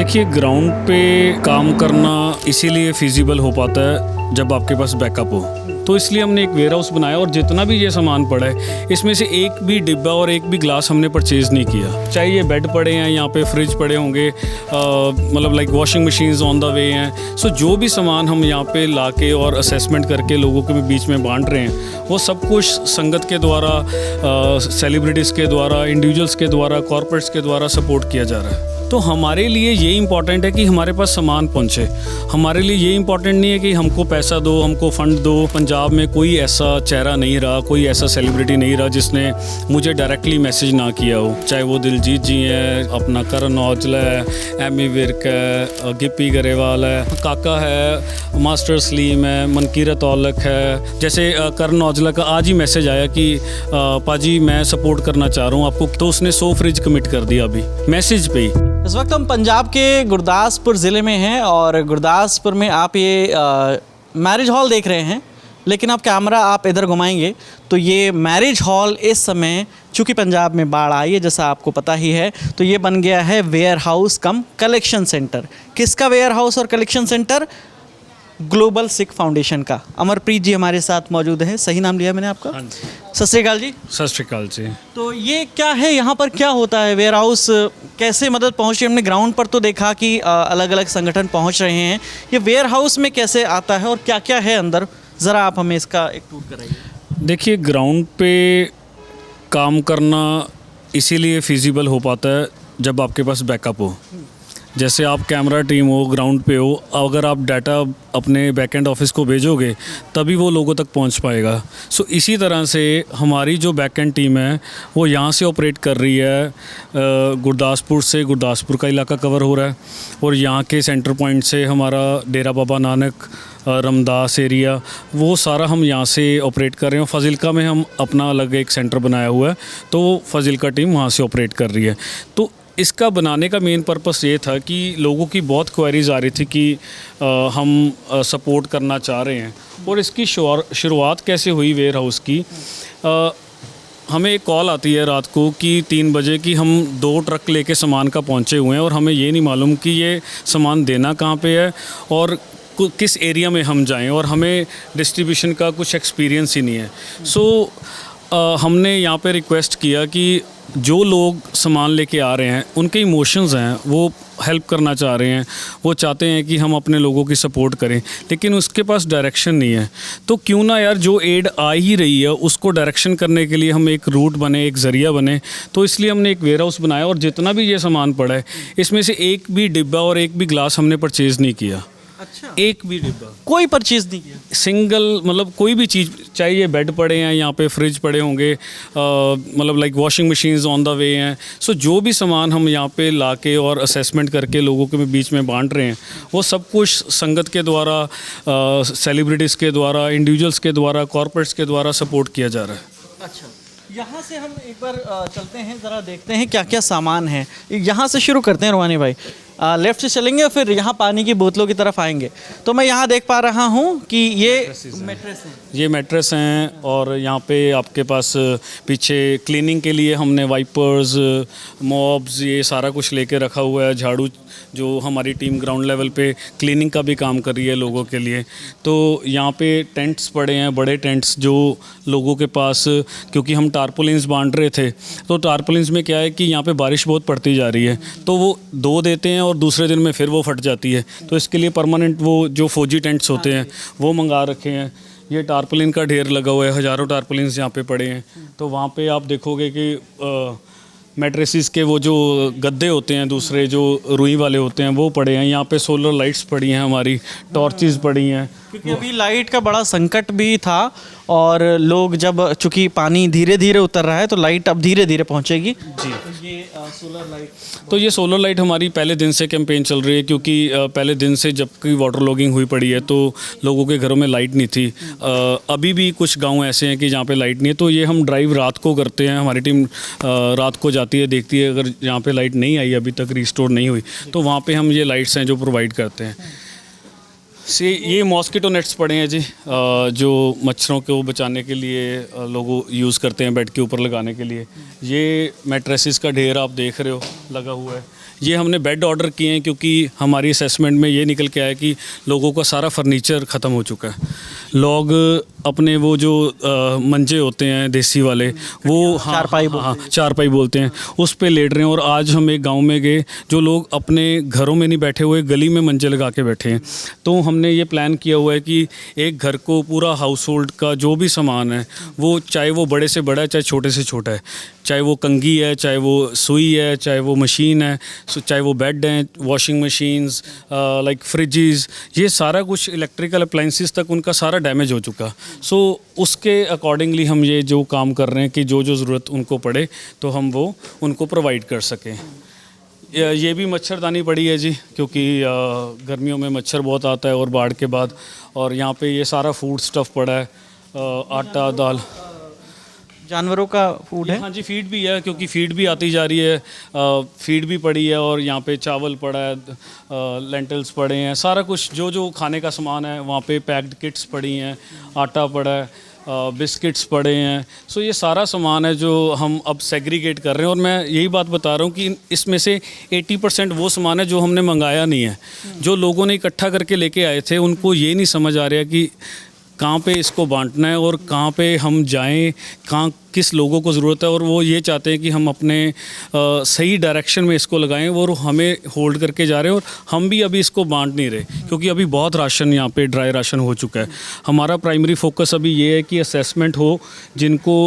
देखिए, ग्राउंड पे काम करना इसीलिए फिजिबल हो पाता है जब आपके पास बैकअप हो। तो इसलिए हमने एक वेयर हाउस बनाया और जितना भी ये सामान पड़ा है इसमें से एक भी डिब्बा और एक भी ग्लास हमने परचेज़ नहीं किया। चाहे ये बेड पड़े हैं, यहाँ पे फ्रिज पड़े होंगे, मतलब like washing machines on the way हैं। सो जो भी सामान हम यहाँ पे लाके और असेसमेंट करके लोगों के बीच में बांट रहे हैं, वो सब कुछ संगत के द्वारा, सेलिब्रिटीज़ के द्वारा, इंडिविजुअल्स के द्वारा, कॉर्पोरेट्स के द्वारा सपोर्ट किया जा रहा है। तो हमारे लिए ये इम्पॉर्टेंट है कि हमारे पास सामान पहुँचे। हमारे लिए ये इम्पॉर्टेंट नहीं है कि हमको पैसा दो, हमको फ़ंड दो। पंजाब में कोई ऐसा चेहरा नहीं रहा, कोई ऐसा सेलिब्रिटी नहीं रहा जिसने मुझे डायरेक्टली मैसेज ना किया हो। चाहे वो दिलजीत जी हैं, अपना करण औजला है, एमी विर्क है, गिप्पी गरेवाल है, काका है, मास्टर सलीम है, मनकीरत औलख है। जैसे करण औजला का आज ही मैसेज आया कि पाजी मैं सपोर्ट करना चाह रहा हूँ आपको, तो उसने 100 फ्रिज कमिट कर दिया अभी मैसेज पे ही। इस वक्त हम पंजाब के गुरदासपुर ज़िले में हैं और गुरदासपुर में आप ये मैरिज हॉल देख रहे हैं, लेकिन आप कैमरा आप इधर घुमाएंगे तो ये मैरिज हॉल इस समय चूँकि पंजाब में बाढ़ आई है जैसा आपको पता ही है, तो ये बन गया है warehouse cum collection centre. किसका वेयर हाउस और collection centre? Global Sikh Foundation का। अमरप्रीत जी हमारे साथ मौजूद है, सही नाम लिया मैंने आपका? हाँ जी। सत श्री अकाल जी। सत श्री अकाल जी। तो ये क्या है, यहाँ पर क्या होता है? वेयर हाउस कैसे मदद पहुँची? हमने ग्राउंड पर तो देखा कि अलग अलग संगठन पहुँच रहे हैं, ये वेयर हाउस में कैसे आता है और क्या क्या है अंदर? ज़रा आप हमें इसका एक टूर कराइए। देखिए, ग्राउंड पे काम करना इसीलिए फिजिबल हो पाता है जब आपके पास बैकअप हो। जैसे आप कैमरा टीम हो, ग्राउंड पे हो, अगर आप डाटा अपने बैकएंड ऑफिस को भेजोगे तभी वो लोगों तक पहुंच पाएगा। सो इसी तरह से हमारी जो बैकएंड टीम है वो यहाँ से ऑपरेट कर रही है। गुरदासपुर से गुरदासपुर का इलाका कवर हो रहा है और यहाँ के सेंटर पॉइंट से हमारा डेरा बाबा नानक, रमदास एरिया, वो सारा हम यहाँ से ऑपरेट कर रहे हैं। फ़ाज़िलका में हम अपना अलग एक सेंटर बनाया हुआ है, तो फ़ाज़िलका टीम वहाँ से ऑपरेट कर रही है। तो इसका बनाने का मेन पर्पस ये था कि लोगों की बहुत क्वेरीज़ आ रही थी कि हम सपोर्ट करना चाह रहे हैं। और इसकी शुरुआत कैसे हुई वेयर हाउस की? हमें एक कॉल आती है रात को कि 3 बजे कि हम 2 ट्रक लेके सामान का पहुँचे हुए हैं और हमें ये नहीं मालूम कि ये सामान देना कहाँ पे है और किस एरिया में हम जाएं, और हमें डिस्ट्रीब्यूशन का कुछ एक्सपीरियंस ही नहीं है। सो हमने यहाँ पे रिक्वेस्ट किया कि जो लोग सामान लेके आ रहे हैं, उनके इमोशंस हैं, वो हेल्प करना चाह रहे हैं, वो चाहते हैं कि हम अपने लोगों की सपोर्ट करें, लेकिन उसके पास डायरेक्शन नहीं है। तो क्यों ना यार, जो एड आ ही रही है उसको डायरेक्शन करने के लिए हम एक रूट बने, एक ज़रिया बने। तो इसलिए हमने एक वेयर हाउस बनाया और जितना भी ये सामान पड़ा है इसमें से एक भी डिब्बा और एक भी ग्लास हमने परचेज़ नहीं किया। अच्छा, एक भी डिब्बा, कोई परचेज नहीं किया? सिंगल, मतलब कोई भी चीज़, चाहे ये बेड पड़े हैं, यहाँ पे फ्रिज पड़े होंगे, मतलब like washing machines on the way हैं। सो जो भी सामान हम यहाँ पे लाके और असेसमेंट करके लोगों के बीच में बांट रहे हैं, वो सब कुछ संगत के द्वारा, सेलिब्रिटीज़ के द्वारा, इंडिविजुअल्स के द्वारा, कॉर्पोरेट्स के द्वारा सपोर्ट किया जा रहा है। अच्छा, यहाँ से हम एक बार चलते हैं, ज़रा देखते हैं क्या क्या सामान है। यहाँ से शुरू करते हैं रुहानी भाई, लेफ़्ट से चलेंगे फिर यहाँ पानी की बोतलों की तरफ आएंगे। तो मैं यहाँ देख पा रहा हूँ कि ये मैट्रेस हैं। ये मैट्रेस हैं और यहाँ पे आपके पास पीछे क्लीनिंग के लिए हमने वाइपर्स, मॉब्स, ये सारा कुछ लेके रखा हुआ है। झाड़ू, जो हमारी टीम ग्राउंड लेवल पे क्लीनिंग का भी काम कर रही है लोगों के लिए। तो यहाँ पे टेंट्स पड़े हैं, बड़े टेंट्स, जो लोगों के पास, क्योंकि हम टारपोलिन्स बांट रहे थे, तो टारपोलिन्स में क्या है कि यहाँ पे बारिश बहुत पड़ती जा रही है, तो वो 2 देते हैं और दूसरे दिन में फिर वो फट जाती है। तो इसके लिए परमानेंट वो जो फौजी टेंट्स होते हैं वो मंगा रखे हैं। ये टारपोलिन का ढेर लगा हुआ है, हज़ारों टारपोलिन्स यहाँ पे पड़े हैं। तो वहाँ पे आप देखोगे कि मैट्रेसिस के वो जो गद्दे होते हैं, दूसरे जो रुई वाले होते हैं, वो पड़े हैं। यहाँ पे सोलर लाइट्स पड़ी हैं, हमारी टॉर्चेस पड़ी हैं, क्योंकि अभी लाइट का बड़ा संकट भी था और लोग, जब चूँकि पानी धीरे धीरे उतर रहा है तो लाइट अब धीरे धीरे पहुँचेगी जी। तो ये सोलर लाइट, तो ये सोलर लाइट हमारी पहले दिन से कैंपेन चल रही है, क्योंकि पहले दिन से जबकि वाटर लॉगिंग हुई पड़ी है तो लोगों के घरों में लाइट नहीं थी। अभी भी कुछ गांव ऐसे हैं कि जहाँ पे लाइट नहीं है, तो ये हम ड्राइव रात को करते हैं। हमारी टीम रात को जाती है, देखती है, अगर यहाँ पे लाइट नहीं आई, अभी तक रिस्टोर नहीं हुई, तो वहाँ पे हम ये लाइट्स हैं जो प्रोवाइड करते हैं। ये मॉस्किटो नेट्स पड़े हैं जी, जो मच्छरों को बचाने के लिए लोग यूज़ करते हैं बेड के ऊपर लगाने के लिए। ये मैट्रेसिस का ढेर आप देख रहे हो, लगा हुआ है। ये हमने बेड ऑर्डर किए हैं क्योंकि हमारी असेसमेंट में ये निकल के आया कि लोगों का सारा फर्नीचर ख़त्म हो चुका है। लोग अपने वो जो मंजे होते हैं देसी वाले, वो चारपाई बोलते हैं, उस पे लेट रहे हैं। और आज हम एक गांव में गए, जो लोग अपने घरों में नहीं बैठे हुए, गली में मंजे लगा के बैठे हैं। तो हमने ये प्लान किया हुआ है कि एक घर को पूरा हाउस होल्ड का जो भी सामान है, वो चाहे वो बड़े से बड़ा है, चाहे छोटे से छोटा है, चाहे वो कंघी है, चाहे वो सुई है, चाहे वो मशीन है, चाहे वो बेड हैं, वॉशिंग मशीन्स, लाइक फ्रिजेस, ये सारा कुछ इलेक्ट्रिकल अप्लाइंसेस तक उनका सारा डैमेज हो चुका। सो उसके अकॉर्डिंगली हम ये जो काम कर रहे हैं कि जो जो ज़रूरत उनको पड़े तो हम वो उनको प्रोवाइड कर सकें। ये भी मच्छरदानी पड़ी है जी, क्योंकि गर्मियों में मच्छर बहुत आता है और बाढ़ के बाद। और यहाँ पे ये सारा फूड स्टफ़ पड़ा है, आटा दाल, जानवरों का फूड है। हाँ जी, फीड भी है, क्योंकि फीड भी आती जा रही है, फीड भी पड़ी है। और यहाँ पे चावल पड़ा है, लेंटल्स पड़े हैं, सारा कुछ जो जो खाने का सामान है वहाँ पे पैक्ड किट्स पड़ी हैं, आटा पड़ा है, बिस्किट्स पड़े हैं। सो ये सारा सामान है जो हम अब सेग्रीगेट कर रहे हैं। और मैं यही बात बता रहा हूँ कि इसमें से 80% वो सामान है जो हमने मंगाया नहीं है। जो लोगों ने इकट्ठा करके लेके आए थे, उनको ये नहीं समझ आ रहा कि कहाँ पे इसको बांटना है और कहाँ पे हम जाएं, कहाँ किस लोगों को ज़रूरत है। और वो ये चाहते हैं कि हम अपने सही डायरेक्शन में इसको लगाएं, और हमें होल्ड करके जा रहे हैं। और हम भी अभी इसको बांट नहीं रहे, क्योंकि अभी बहुत राशन यहाँ पे ड्राई राशन हो चुका है। हमारा प्राइमरी फोकस अभी ये है कि असेसमेंट हो, जिनको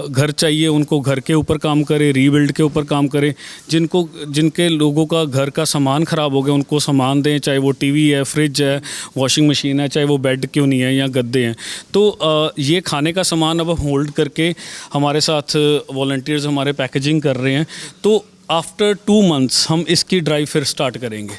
घर चाहिए उनको घर के ऊपर काम करें, रीबिल्ड के ऊपर काम करें। जिनके लोगों का घर का सामान ख़राब हो गया उनको सामान दें, चाहे वो टीवी है, फ्रिज है, वॉशिंग मशीन है, चाहे वो बेड क्यों नहीं है या गद्दे हैं। तो ये खाने का सामान अब होल्ड करके हमारे साथ वॉलंटियर्स हमारे पैकेजिंग कर रहे हैं। तो आफ्टर 2 मंथ्स हम इसकी ड्राइव फिर स्टार्ट करेंगे।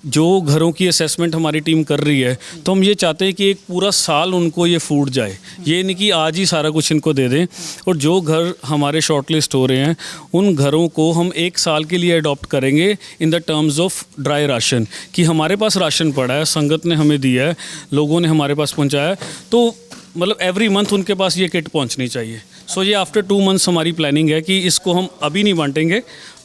जो घरों की असेसमेंट हमारी टीम कर रही है, तो हम ये चाहते हैं कि एक पूरा साल उनको ये फूड जाए, ये नहीं कि आज ही सारा कुछ इनको दे दें। और जो घर हमारे शॉर्ट लिस्ट हो रहे हैं, उन घरों को हम 1 साल के लिए अडॉप्ट करेंगे in the terms of dry ration, कि हमारे पास राशन पड़ा है, संगत ने हमें दिया है, लोगों ने हमारे पास पहुँचाया है, तो मतलब एवरी मंथ उनके पास ये किट पहुँचनी चाहिए। सो ये आफ्टर 2 मंथ्स हमारी प्लानिंग है कि इसको हम अभी नहीं बांटेंगे,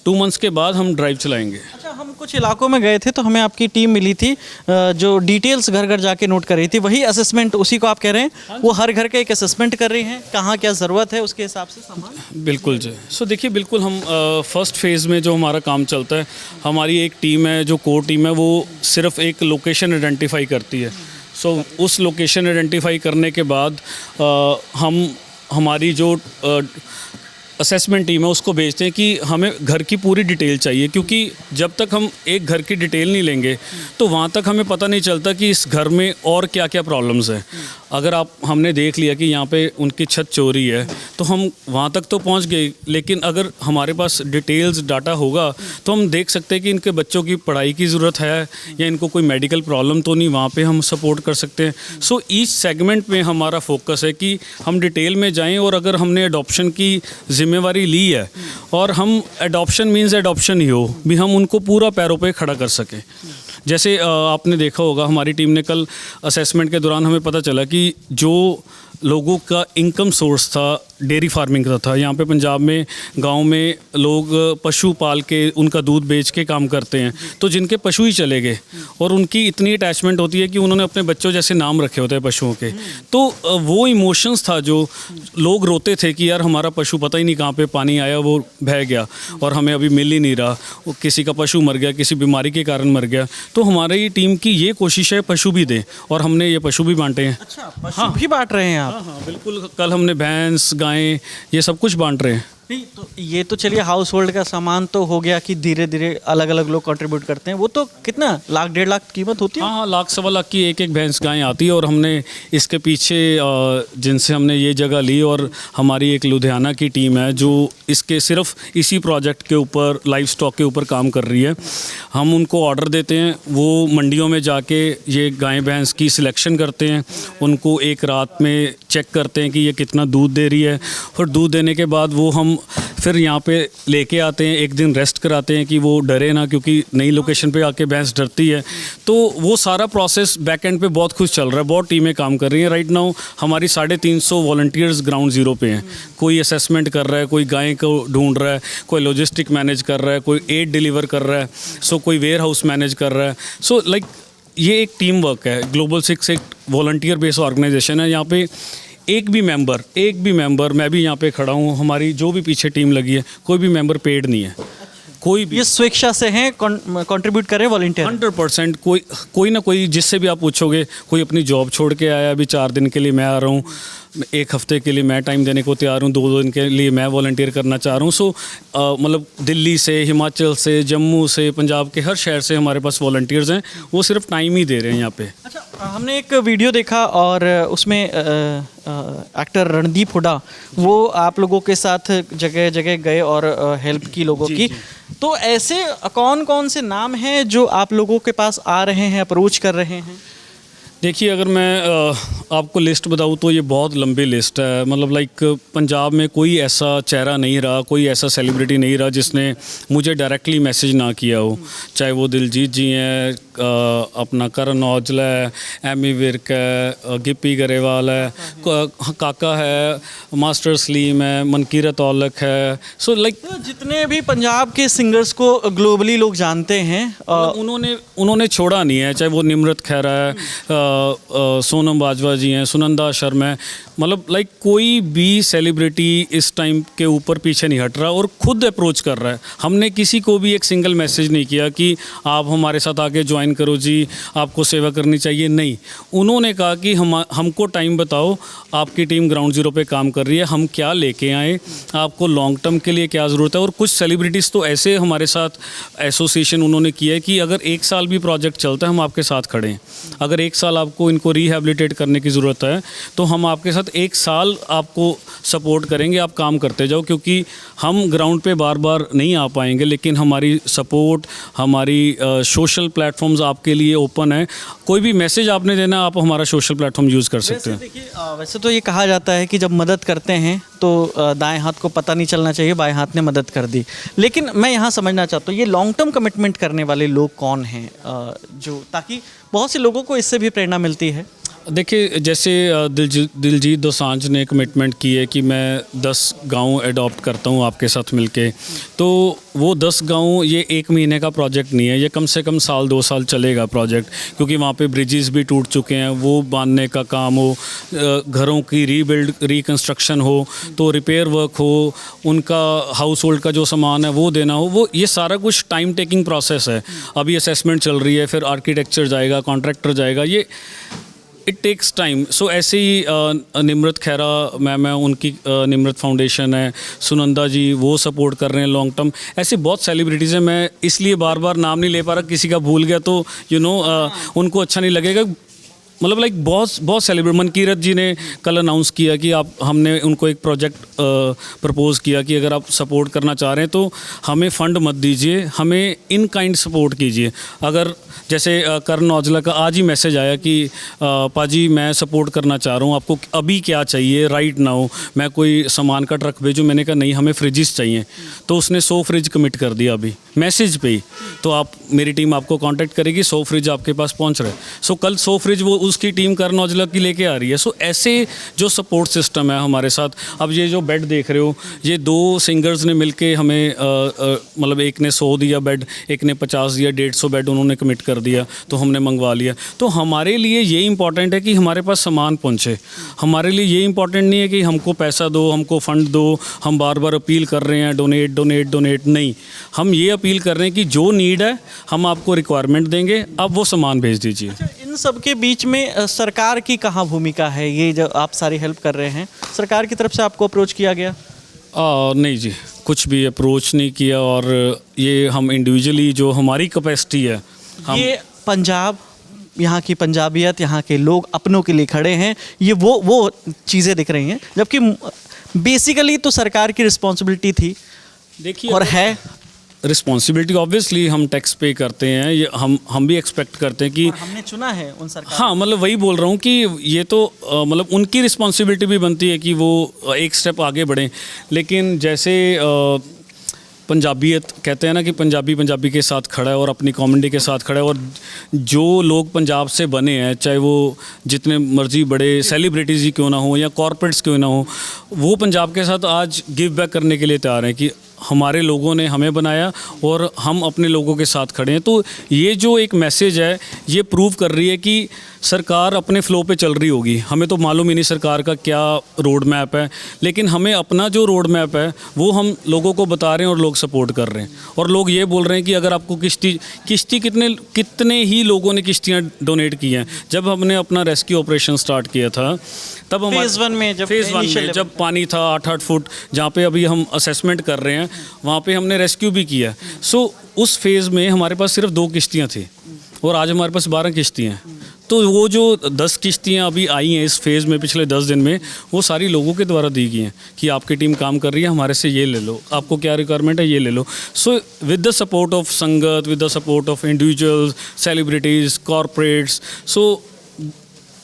2 मंथ्स के बाद हम ड्राइव चलाएंगे। अच्छा, हम कुछ इलाकों में गए थे तो हमें आपकी टीम मिली थी जो डिटेल्स घर घर जाके नोट कर रही थी। वही असेसमेंट, उसी को आप कह रहे हैं? वो हर घर का एक असेसमेंट कर रही हैं, कहाँ क्या ज़रूरत है उसके हिसाब से सामान। बिल्कुल जी। सो देखिए, बिल्कुल हम फर्स्ट फेज़ में जो हमारा काम चलता है, हमारी एक टीम है जो कोर टीम है, वो सिर्फ एक लोकेशन आइडेंटिफाई करती है। सो उस लोकेशन आइडेंटिफाई करने के बाद हमारी जो असेसमेंट टीम है उसको भेजते हैं कि हमें घर की पूरी डिटेल चाहिए, क्योंकि जब तक हम एक घर की डिटेल नहीं लेंगे तो वहाँ तक हमें पता नहीं चलता कि इस घर में और क्या क्या प्रॉब्लम्स हैं। अगर हमने देख लिया कि यहाँ पे उनकी छत चोरी है, तो हम वहाँ तक तो पहुँच गए, लेकिन अगर हमारे पास डिटेल्स डाटा होगा तो हम देख सकते हैं कि इनके बच्चों की पढ़ाई की ज़रूरत है या इनको कोई मेडिकल प्रॉब्लम तो नहीं, वहाँ पे हम सपोर्ट कर सकते हैं। सो ईच सेगमेंट में हमारा फोकस है कि हम डिटेल में जाएँ, और अगर हमने अडॉप्शन की जिम्मेवारी ली है, और हम एडॉप्शन मीन्स एडॉप्शन ही हो भी, हम उनको पूरा पैरों पे खड़ा कर सकें। जैसे आपने देखा होगा, हमारी टीम ने कल असेसमेंट के दौरान हमें पता चला कि जो लोगों का इनकम सोर्स था डेयरी फार्मिंग का था। यहाँ पे पंजाब में गांव में लोग पशु पाल के उनका दूध बेच के काम करते हैं, तो जिनके पशु ही चले गए और उनकी इतनी अटैचमेंट होती है कि उन्होंने अपने बच्चों जैसे नाम रखे होते हैं पशुओं के, तो वो इमोशंस था जो लोग रोते थे कि यार हमारा पशु पता ही नहीं कहाँ पे पानी आया, वो बह गया और हमें अभी मिल ही नहीं रहा, वो किसी का पशु मर गया, किसी बीमारी के कारण मर गया। तो हमारी टीम की ये कोशिश है पशु भी दें, और हमने ये पशु भी बांटे हैं। अच्छा, पशु भी बांट रहे हैं आप? हाँ, बिल्कुल। कल हमने भैंस, गायें, ये सब कुछ बांट रहे हैं। नहीं, तो ये तो चलिए हाउस होल्ड का सामान तो हो गया कि धीरे धीरे अलग अलग लोग कंट्रीब्यूट करते हैं। वो तो कितना, लाख 1.5 लाख कीमत होती है? हाँ, लाख 1.25 लाख की एक भैंस गाय आती है। और हमने इसके पीछे जिनसे हमने ये जगह ली, और हमारी एक लुधियाना की टीम है जो इसके सिर्फ इसी प्रोजेक्ट के ऊपर, लाइव स्टॉक के ऊपर काम कर रही है। हम उनको ऑर्डर देते हैं, वो मंडियों में जाके ये गाय भैंस की सिलेक्शन करते हैं, उनको एक रात में चेक करते हैं कि ये कितना दूध दे रही है, और दूध देने के बाद वो हम फिर यहाँ पे लेके आते हैं, एक दिन रेस्ट कराते हैं कि वो डरे ना, क्योंकि नई लोकेशन पे आके भैंस डरती है। तो वो सारा प्रोसेस बैक एंड पे बहुत कुछ चल रहा है, बहुत टीमें काम कर रही हैं। राइट नाउ हमारी 350 वॉलंटियर्स ग्राउंड ज़ीरो पे हैं। कोई असेसमेंट कर रहा है, कोई गाय को ढूंढ रहा है, कोई लॉजिस्टिक मैनेज कर रहा है, कोई एड डिलीवर कर रहा है, सो कोई वेयर हाउस मैनेज कर रहा है। सो लाइक ये एक टीम वर्क है। ग्लोबल 6 एक वॉलंटियर बेस्ड ऑर्गेनाइजेशन है। यहाँ पे एक भी मेंबर, मैं भी यहाँ पे खड़ा हूँ, हमारी जो भी पीछे टीम लगी है, कोई भी मेंबर पेड नहीं है। कोई भी ये स्वेच्छा से हैं, कंट्रीब्यूट करें वॉलंटियर। 100% कोई ना कोई, जिससे भी आप पूछोगे, कोई अपनी जॉब छोड़ के आया, अभी 4 दिन के लिए मैं आ रहा हूँ, 1 हफ्ते के लिए मैं टाइम देने को तैयार हूँ, 2 दिन के लिए मैं वॉलंटियर करना चाह रहा हूँ। सो मतलब दिल्ली से, हिमाचल से, जम्मू से, पंजाब के हर शहर से हमारे पास वॉलंटियर्स हैं। वो सिर्फ टाइम ही दे रहे हैं यहाँ पे। अच्छा, हमने एक वीडियो देखा और उसमें एक्टर रणदीप हुड्डा वो आप लोगों के साथ जगह जगह गए और हेल्प की लोगों की। तो ऐसे कौन कौन से नाम हैं जो आप लोगों के पास आ रहे हैं, अप्रोच कर रहे हैं? देखिए, अगर मैं आपको लिस्ट बताऊँ तो ये बहुत लंबी लिस्ट है। मतलब लाइक पंजाब में कोई ऐसा चेहरा नहीं रहा, कोई ऐसा सेलिब्रिटी नहीं रहा जिसने मुझे डायरेक्टली मैसेज ना किया हो। चाहे वो दिलजीत जी हैं, अपना करण औजला है, एमी विर्क है, गिप्पी गरेवाल है, काका है, मास्टर सलीम है, मनकीरत औलख है। सो लाइक जितने भी पंजाब के सिंगर्स को ग्लोबली लोग जानते हैं, उन्होंने छोड़ा नहीं है। चाहे वो निम्रत खैरा है, सोनम बाजवा जी हैं, सुनंदा शर्मा है, मतलब लाइक कोई भी सेलिब्रिटी इस टाइम के ऊपर पीछे नहीं हट रहा और खुद अप्रोच कर रहा है। हमने किसी को भी एक सिंगल मैसेज नहीं किया कि आप हमारे साथ आके ज्वाइन करो जी, आपको सेवा करनी चाहिए, नहीं। उन्होंने कहा कि हमको टाइम बताओ, आपकी टीम ग्राउंड ज़ीरो पे काम कर रही है, हम क्या लेके आएँ, आपको लॉन्ग टर्म के लिए क्या ज़रूरत है। और कुछ सेलिब्रिटीज़ तो ऐसे हमारे साथ एसोसिएशन उन्होंने किया है कि अगर 1 साल भी प्रोजेक्ट चलता है, हम आपके साथ खड़े हैं। अगर 1 साल आपको इनको रिहैबिलिटेट करने की ज़रूरत है तो हम आपके साथ 1 साल आपको सपोर्ट करेंगे, आप काम करते जाओ। क्योंकि हम ग्राउंड पे बार बार नहीं आ पाएंगे, लेकिन हमारी सपोर्ट, हमारी सोशल प्लेटफॉर्म्स आपके लिए ओपन है। कोई भी मैसेज आपने देना, आप हमारा सोशल प्लेटफॉर्म यूज़ कर सकते हैं। देखिए, वैसे तो ये कहा जाता है कि जब मदद करते हैं तो दाएं हाथ को पता नहीं चलना चाहिए बाएं हाथ ने मदद कर दी। लेकिन मैं यहाँ समझना चाहता हूँ, ये लॉन्ग टर्म कमिटमेंट करने वाले लोग कौन हैं, जो ताकि बहुत से लोगों को इससे भी प्रेरणा मिलती है। देखिए, जैसे दिलजीत दोसांझ ने कमिटमेंट की है कि मैं 10 गांव अडॉप्ट करता हूं आपके साथ मिलके। तो वो 10 गांव ये 1 महीने का प्रोजेक्ट नहीं है, ये कम से कम 1-2 साल चलेगा प्रोजेक्ट। क्योंकि वहाँ पे ब्रिजेस भी टूट चुके हैं, वो बांधने का काम हो, घरों की रिकंस्ट्रक्शन हो, तो रिपेयर वर्क हो, उनका हाउस होल्ड का जो सामान है वो देना हो, वो ये सारा कुछ टाइम टेकिंग प्रोसेस है। अभी असेसमेंट चल रही है, फिर आर्किटेक्चर जाएगा, कॉन्ट्रैक्टर जाएगा, ये इट टेक्स टाइम। सो ऐसे ही निम्रत खैरा मैम है, उनकी निम्रत फाउंडेशन है, सुनंदा जी वो सपोर्ट कर रहे हैं लॉन्ग टर्म। ऐसे बहुत सेलिब्रिटीज़ हैं, मैं इसलिए बार बार नाम नहीं ले पा रहा, किसी का भूल गया तो उनको अच्छा नहीं लगेगा। मतलब लाइक बहुत सेलिब्रिटी, मनकीरत जी ने कल अनाउंस किया कि हमने उनको एक प्रोजेक्ट प्रपोज़ किया कि अगर आप सपोर्ट करना चाह रहे हैं तो हमें फ़ंड मत दीजिए, हमें इन काइंड सपोर्ट कीजिए। अगर जैसे करण औजला का आज ही मैसेज आया कि पाजी मैं सपोर्ट करना चाह रहा हूँ, आपको अभी क्या चाहिए राइट नाउ, मैं कोई सामान का ट्रक भेजूँ। मैंने कहा नहीं, हमें फ्रिजेस चाहिए। तो उसने 100 फ्रिज कमिट कर दिया अभी मैसेज पे ही। तो आप, मेरी टीम आपको कांटेक्ट करेगी, 100 फ्रिज आपके पास पहुँच रहे। सो कल 100 फ्रिज वो उसकी टीम करण औजला की लेके आ रही है। सो ऐसे जो सपोर्ट सिस्टम है हमारे साथ। अब ये जो बेड देख रहे हो, ये 2 सिंगर्स ने मिलके हमें मतलब एक ने 100 दिया बेड, एक ने 50 दिया, 150 बेड उन्होंने कमिट कर दिया, तो हमने मंगवा लिया। तो हमारे लिए ये इंपॉर्टेंट है कि हमारे पास सामान पहुंचे। हमारे लिए ये इंपॉर्टेंट नहीं है कि हमको पैसा दो, हमको फ़ंड दो, हम बार बार अपील कर रहे हैं डोनेट डोनेट डोनेट, नहीं। हम ये अपील कर रहे हैं कि जो नीड है हम आपको रिक्वायरमेंट देंगे, आप वो सामान भेज दीजिए। अच्छा, इन सब के बीच में सरकार की कहाँ भूमिका है? ये जो आप सारी हेल्प कर रहे हैं, सरकार की तरफ से आपको अप्रोच किया गया? नहीं जी, कुछ भी अप्रोच नहीं किया। और ये हम इंडिविजुअली जो हमारी कैपेसिटी है, ये पंजाब, यहाँ की पंजाबियत, यहाँ के लोग अपनों के लिए खड़े हैं, ये वो चीज़ें दिख रही हैं। जबकि बेसिकली तो सरकार की रिस्पॉन्सिबिलिटी थी, देखिए और है। रिस्पॉन्सिबिलिटी ऑब्वियसली हम टैक्स पे करते हैं, ये हम भी एक्सपेक्ट करते हैं कि और हमने चुना है उन सरकार। हाँ, मतलब वही बोल रहा हूँ कि ये तो मतलब उनकी रिस्पॉन्सिबिलिटी भी बनती है कि वो एक स्टेप आगे बढ़ें। लेकिन जैसे पंजाबियत कहते हैं ना कि पंजाबी के साथ खड़ा है और अपनी कम्युनिटी के साथ खड़ा है, और जो लोग पंजाब से बने हैं, चाहे वो जितने मर्जी बड़े सेलिब्रिटीज़ ही क्यों ना हो या कॉरपोरेट्स क्यों ना हो, वो पंजाब के साथ आज गिव बैक करने के लिए तैयार हैं कि हमारे लोगों ने हमें बनाया और हम अपने लोगों के साथ खड़े हैं। तो ये जो एक मैसेज है, ये प्रूव कर रही है कि सरकार अपने फ़्लो पे चल रही होगी। हमें तो मालूम ही नहीं सरकार का क्या रोड मैप है, लेकिन हमें अपना जो रोड मैप है वो हम लोगों को बता रहे हैं और लोग सपोर्ट कर रहे हैं। और लोग ये बोल रहे हैं कि अगर आपको किश्ती कितने ही लोगों ने किश्तियाँ डोनेट की हैं। जब हमने अपना रेस्क्यू ऑपरेशन स्टार्ट किया था, तब हम फेज़ 1 में जब पानी था 8-8 फुट, जहाँ पे अभी हम असेसमेंट कर रहे हैं, वहाँ पे हमने रेस्क्यू भी किया। सो उस फेज़ में हमारे पास सिर्फ 2 किश्तियाँ थी और आज हमारे पास 12 किश्तियाँ हैं। तो वो जो 10 किश्तियाँ अभी आई हैं इस फेज़ में पिछले 10 दिन में, वो सारी लोगों के द्वारा दी गई हैं कि आपकी टीम काम कर रही है, हमारे से ये ले लो, आपको क्या रिक्वायरमेंट है ये ले लो। So with the support of Sangat, with the support of individuals, celebrities, corporates, so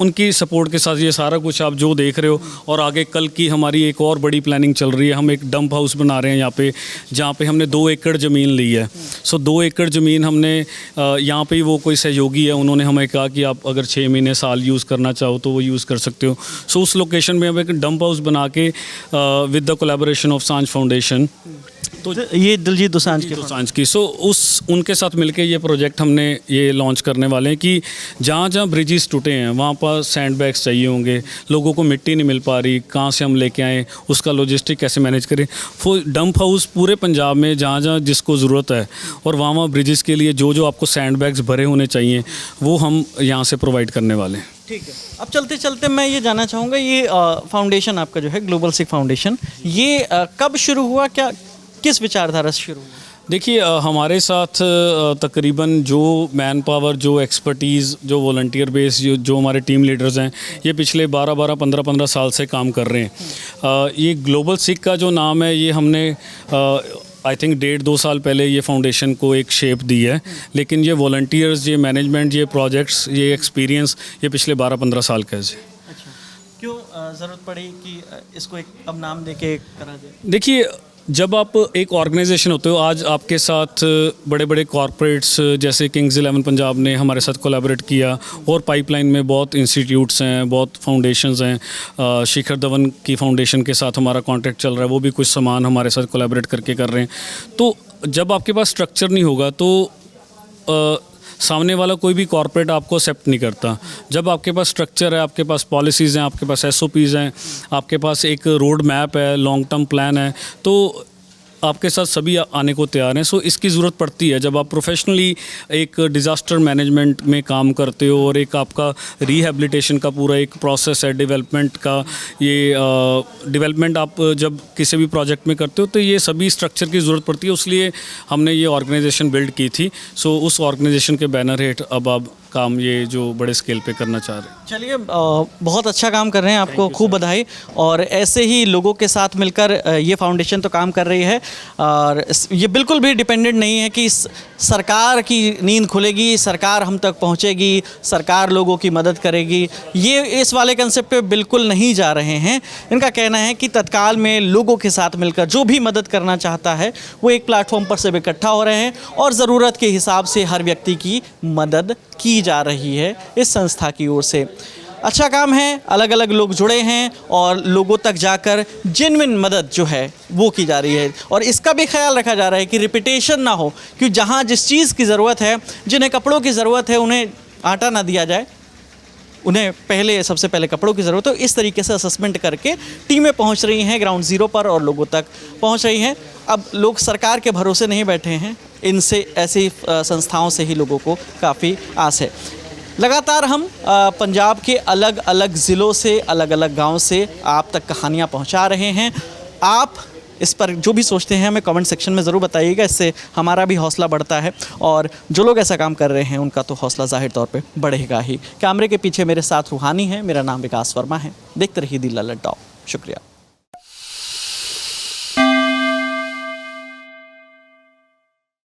उनकी सपोर्ट के साथ ये सारा कुछ आप जो देख रहे हो। और आगे कल की हमारी एक और बड़ी प्लानिंग चल रही है। हम एक डंप हाउस बना रहे हैं यहाँ पे, जहाँ पे हमने 2 एकड़ ज़मीन ली है। सो 2 एकड़ ज़मीन हमने यहाँ पे ही, वो कोई सहयोगी है, उन्होंने हमें कहा कि आप अगर 6 महीने साल यूज़ करना चाहो तो वो यूज़ कर सकते हो। सो उस लोकेशन में हम एक डंप हाउस बना के विद द कोलैबोरेशन ऑफ सांझ फाउंडेशन, तो ये दिलजीत दोसांझ की उनके साथ मिलके ये प्रोजेक्ट हमने ये लॉन्च करने वाले हैं कि जहाँ जहाँ ब्रिजेस टूटे हैं वहाँ पर सैंड बैग्स चाहिए होंगे, लोगों को मिट्टी नहीं मिल पा रही, कहाँ से हम लेके आएँ, उसका लॉजिस्टिक कैसे मैनेज करें। वो डंप हाउस पूरे पंजाब में जहाँ जहाँ जिसको ज़रूरत है और वहाँ ब्रिजेस के लिए जो आपको सैंड बैग्स भरे होने चाहिए, वो हम यहाँ से प्रोवाइड करने वाले हैं। ठीक है। अब चलते चलते मैं ये जानना चाहूँगा, ये फाउंडेशन आपका जो है ग्लोबल सिख फाउंडेशन, ये कब शुरू हुआ, क्या किस विचारधारा से शुरू हुआ? देखिए, हमारे साथ तकरीबन जो मैन पावर, जो एक्सपर्टीज़, जो वॉलंटियर बेस, जो हमारे टीम लीडर्स हैं, ये पिछले 12-12, 15-15 साल से काम कर रहे हैं। ये ग्लोबल सिख का जो नाम है, ये हमने आई थिंक 1.5-2 साल पहले ये फाउंडेशन को एक शेप दी है। लेकिन ये वॉलंटियर्स, ये मैनेजमेंट, ये प्रोजेक्ट्स, ये एक्सपीरियंस, ये पिछले 12-15 साल का है। अच्छा, क्यों ज़रूरत पड़ी कि इसको एक अब नाम दे के करा दे? देखिए, जब आप एक ऑर्गेनाइजेशन होते हो, आज आपके साथ बड़े बड़े कॉरपोरेट्स जैसे किंग्स 11 पंजाब ने हमारे साथ कोलैबोरेट किया, और पाइपलाइन में बहुत इंस्टीट्यूट्स हैं, बहुत फाउंडेशंस हैं। शिखर धवन की फाउंडेशन के साथ हमारा कॉन्ट्रैक्ट चल रहा है, वो भी कुछ सामान हमारे साथ कोलैबोरेट करके कर रहे हैं। तो जब आपके पास स्ट्रक्चर नहीं होगा तो सामने वाला कोई भी कॉर्पोरेट आपको एक्सेप्ट नहीं करता। जब आपके पास स्ट्रक्चर है, आपके पास पॉलिसीज़ हैं, आपके पास SOPs हैं, आपके पास एक रोड मैप है, लॉन्ग टर्म प्लान है, तो आपके साथ सभी आने को तैयार हैं। सो इसकी ज़रूरत पड़ती है जब आप प्रोफेशनली एक डिज़ास्टर मैनेजमेंट में काम करते हो, और एक आपका रिहेबिलिटेशन का पूरा एक प्रोसेस है, डेवलपमेंट का। ये डेवलपमेंट आप जब किसी भी प्रोजेक्ट में करते हो तो ये सभी स्ट्रक्चर की ज़रूरत पड़ती है, इसलिए हमने ये ऑर्गेनाइजेशन बिल्ड की थी। सो उस ऑर्गेनाइजेशन के बैनर हेठ अब आप काम ये जो बड़े स्केल पे करना चाह रहे हैं। चलिए, बहुत अच्छा काम कर रहे हैं, आपको खूब बधाई। और ऐसे ही लोगों के साथ मिलकर ये फाउंडेशन तो काम कर रही है, और ये बिल्कुल भी डिपेंडेंट नहीं है कि सरकार की नींद खुलेगी, सरकार हम तक पहुंचेगी, सरकार लोगों की मदद करेगी, ये इस वाले कंसेप्ट पे बिल्कुल नहीं जा रहे हैं। इनका कहना है कि तत्काल में लोगों के साथ मिलकर जो भी मदद करना चाहता है वो एक प्लेटफॉर्म पर सब इकट्ठा हो रहे हैं, और ज़रूरत के हिसाब से हर व्यक्ति की मदद की जा रही है इस संस्था की ओर से। अच्छा काम है, अलग अलग लोग जुड़े हैं और लोगों तक जाकर जेन्युइन मदद जो है वो की जा रही है। और इसका भी ख्याल रखा जा रहा है कि रिपीटेशन ना हो, कि जहाँ जिस चीज़ की ज़रूरत है, जिन्हें कपड़ों की ज़रूरत है, उन्हें आटा ना दिया जाए, उन्हें सबसे पहले कपड़ों की ज़रूरत हो। इस तरीके से असेसमेंट करके टीमें पहुंच रही हैं ग्राउंड ज़ीरो पर और लोगों तक पहुंच रही हैं। अब लोग सरकार के भरोसे नहीं बैठे हैं, इनसे, ऐसी संस्थाओं से ही लोगों को काफ़ी आस है। लगातार हम पंजाब के अलग अलग ज़िलों से, अलग अलग गाँव से आप तक कहानियाँ पहुँचा रहे हैं। आप इस पर जो भी सोचते हैं हमें कमेंट सेक्शन में ज़रूर बताइएगा, इससे हमारा भी हौसला बढ़ता है, और जो लोग ऐसा काम कर रहे हैं उनका तो हौसला ज़ाहिर तौर पे बढ़ेगा ही। कैमरे के पीछे मेरे साथ रूहानी है, मेरा नाम विकास वर्मा है। देखते रहिए दी लल्लड़ टॉप। शुक्रिया।